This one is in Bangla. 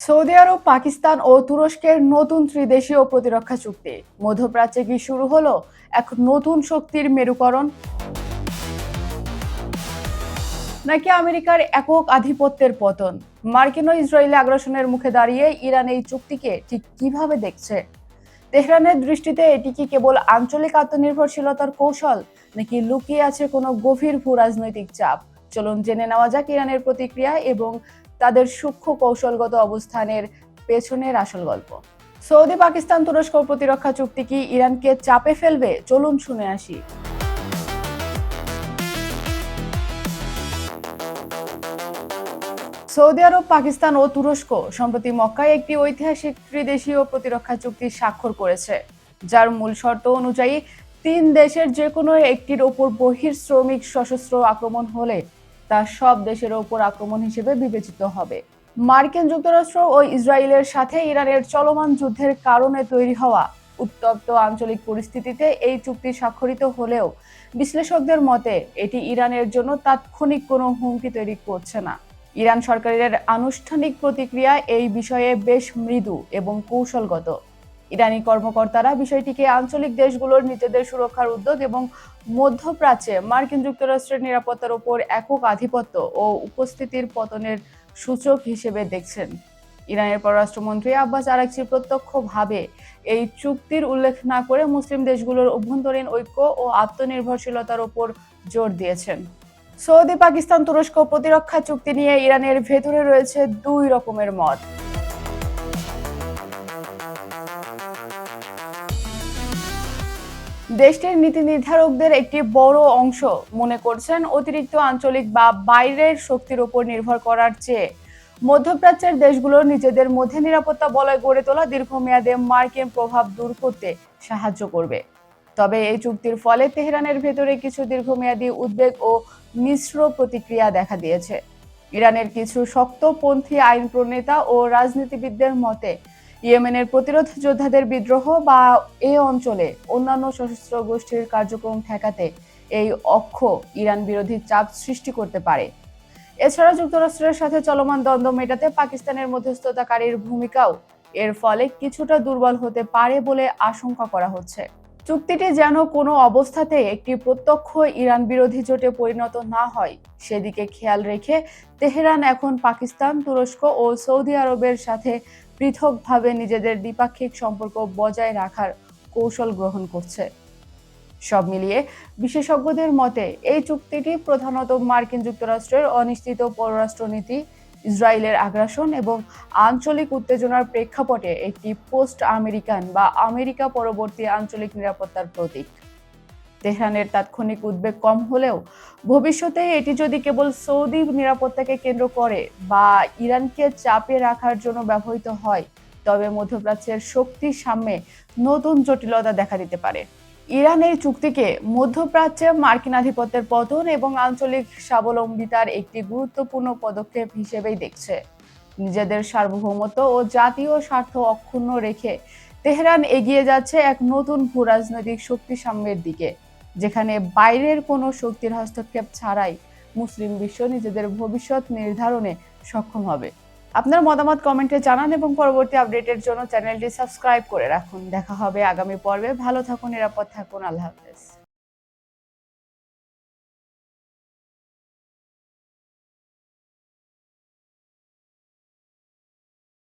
সৌদি আরব, পাকিস্তান ও তুরস্কের নতুন ত্রিদেশীয় প্রতিরক্ষা চুক্তি। মধ্যপ্রাচ্যে কি শুরু হলো এক নতুন শক্তির মেরুকরণ, নাকি আমেরিকার একক আধিপত্যের পতন? মার্কিন ও ইসরায়েলি আগ্রাসনের মুখে দাঁড়িয়ে ইরান এই চুক্তিকে ঠিক কিভাবে দেখছে? তেহরানের দৃষ্টিতে এটি কি কেবল আঞ্চলিক আত্মনির্ভরশীলতার কৌশল, নাকি লুকিয়ে আছে কোনো গভীর ভূরাজনৈতিক চাপ? চলুন জেনে নেওয়া যাক ইরানের প্রতিক্রিয়া এবং তাদের সূক্ষ্ম কৌশলগত অবস্থানের পেছনের আসল গল্প। সৌদি, পাকিস্তান, তুরস্ক প্রতিরক্ষা চুক্তি কি ইরানকে চাপে ফেলবে? চলুন শুনে আসি। সৌদি আরব, পাকিস্তান ও তুরস্ক সম্প্রতি মক্কায় একটি ঐতিহাসিক ত্রিদেশীয় প্রতিরক্ষা চুক্তি স্বাক্ষর করেছে, যার মূল শর্ত অনুযায়ী তিন দেশের যে কোনো একটির ওপর বহিঃশ্রমিক সশস্ত্র আক্রমণ হলে তা সব দেশের ওপর আক্রমণ হিসেবে বিবেচিত হবে। মার্কিন যুক্তরাষ্ট্র ও ইসরায়েলের সাথে ইরানের চলমান যুদ্ধের কারণে তৈরি হওয়া উত্তপ্ত আঞ্চলিক পরিস্থিতিতে এই চুক্তি স্বাক্ষরিত হলেও বিশ্লেষকদের মতে এটি ইরানের জন্য তাৎক্ষণিক কোনো হুমকি তৈরি করছে না। ইরান সরকারের আনুষ্ঠানিক প্রতিক্রিয়া এই বিষয়ে বেশ মৃদু এবং কৌশলগত। ইরানি কর্মকর্তারা বিষয়টিকে আঞ্চলিক দেশগুলোর নিজেদের সুরক্ষার উদ্যোগ এবং মধ্যপ্রাচ্যে মার্কিন যুক্তরাষ্ট্রের নিরাপত্তার উপর একক আধিপত্য ও উপস্থিতির পতনের সূচক হিসেবে দেখছেন। ইরানের পররাষ্ট্রমন্ত্রী আব্বাস আরাকচি প্রত্যক্ষভাবে এই চুক্তির উল্লেখ না করে মুসলিম দেশগুলোর অভ্যন্তরীণ ঐক্য ও আত্মনির্ভরশীলতার উপর জোর দিয়েছেন। সৌদি, পাকিস্তান, তুরস্ক প্রতিরক্ষা চুক্তি নিয়ে ইরানের ভেতরে রয়েছে দুই রকমের মত। দেশটির নীতি নির্ধারকদের একটি বড় অংশ মনে করছেন অতিরিক্ত আঞ্চলিক বা বাইরের শক্তির উপর নির্ভর করার চেয়ে মধ্যপ্রাচ্যের দেশগুলো নিজেদের মধ্যে নিরাপত্তা বলয় গড়ে তোলা দীর্ঘমেয়াদে মার্কিন প্রভাব দূর করতে সাহায্য করবে। তবে এই চুক্তির ফলে তেহরানের ভেতরে কিছু দীর্ঘমেয়াদী উদ্বেগ ও মিশ্র প্রতিক্রিয়া দেখা দিয়েছে। ইরানের কিছু শক্তপন্থী আইন প্রণেতা ও রাজনীতিবিদদের মতে ইয়েমেনের প্রতিরোধ যোদ্ধাদের বিদ্রোহ বা এ অঞ্চলে অন্যান্য সশস্ত্র গোষ্ঠীর কার্যক্রম ঠেকাতে এই অক্ষ ইরান বিরোধী চাপ সৃষ্টি করতে পারে। এছাড়া যুক্তরাষ্ট্রের সাথে চলমান দ্বন্দ্ব মেটাতে পাকিস্তানের মধ্যস্থতাকারীর ভূমিকাও এর ফলে কিছুটা দুর্বল হতে পারে বলে আশঙ্কা করা হচ্ছে। চুক্তিটি যেন কোনো অবস্থাতে একটি প্রত্যক্ষ ইরান বিরোধী জোটে পরিণত না হয় সেদিকে খেয়াল রেখে তেহরান এখন পাকিস্তান, তুরস্ক ও সৌদি আরবের সাথে পৃথকভাবে নিজেদের দ্বিপাক্ষিক সম্পর্ক বজায় রাখার কৌশল গ্রহণ করছে। সব মিলিয়ে বিশেষজ্ঞদের মতে এই চুক্তিটি প্রধানত মার্কিন যুক্তরাষ্ট্রের অনিশ্চিত পররাষ্ট্রনীতি, ইসরায়েলের আগ্রাসন এবং আঞ্চলিক উত্তেজনার প্রেক্ষাপটে একটি পোস্ট আমেরিকান বা আমেরিকা পরবর্তী আঞ্চলিক নিরাপত্তার প্রতীক। তেহরানের তাৎক্ষণিক উদ্বেগ কম হলেও ভবিষ্যতে এটি যদি কেবল সৌদি নিরাপত্তাকে কেন্দ্র করে বা ইরানকে চাপে রাখার জন্য ব্যবহৃত হয়, তবে মধ্যপ্রাচ্যের শক্তির সামনে নতুন জটিলতা দেখা দিতে পারে। ইরান এই চুক্তিকে মধ্যপ্রাচ্যে মার্কিন আধিপত্যের পতন এবং আঞ্চলিক স্বাবলম্বিতার একটি গুরুত্বপূর্ণ পদক্ষেপ হিসেবেই দেখছে। নিজেদের সার্বভৌমত্ব ও জাতীয় স্বার্থ অক্ষুণ্ণ রেখে তেহরান এগিয়ে যাচ্ছে এক নতুন ভূরাজনৈতিক শক্তি সাম্যের দিকে, যেখানে বাইরের কোনো শক্তির হস্তক্ষেপ ছাড়াই মুসলিম বিশ্ব নিজেদের ভবিষ্যৎ নির্ধারণে সক্ষম হবে। আপনার মতামত কমেন্টে জানান এবং পরবর্তী আপডেটের জন্য চ্যানেলটি সাবস্ক্রাইব করে রাখুন। দেখা হবে আগামী পর্বে। ভালো থাকুন, নিরাপদ থাকুন। আল্লাহ হাফেজ।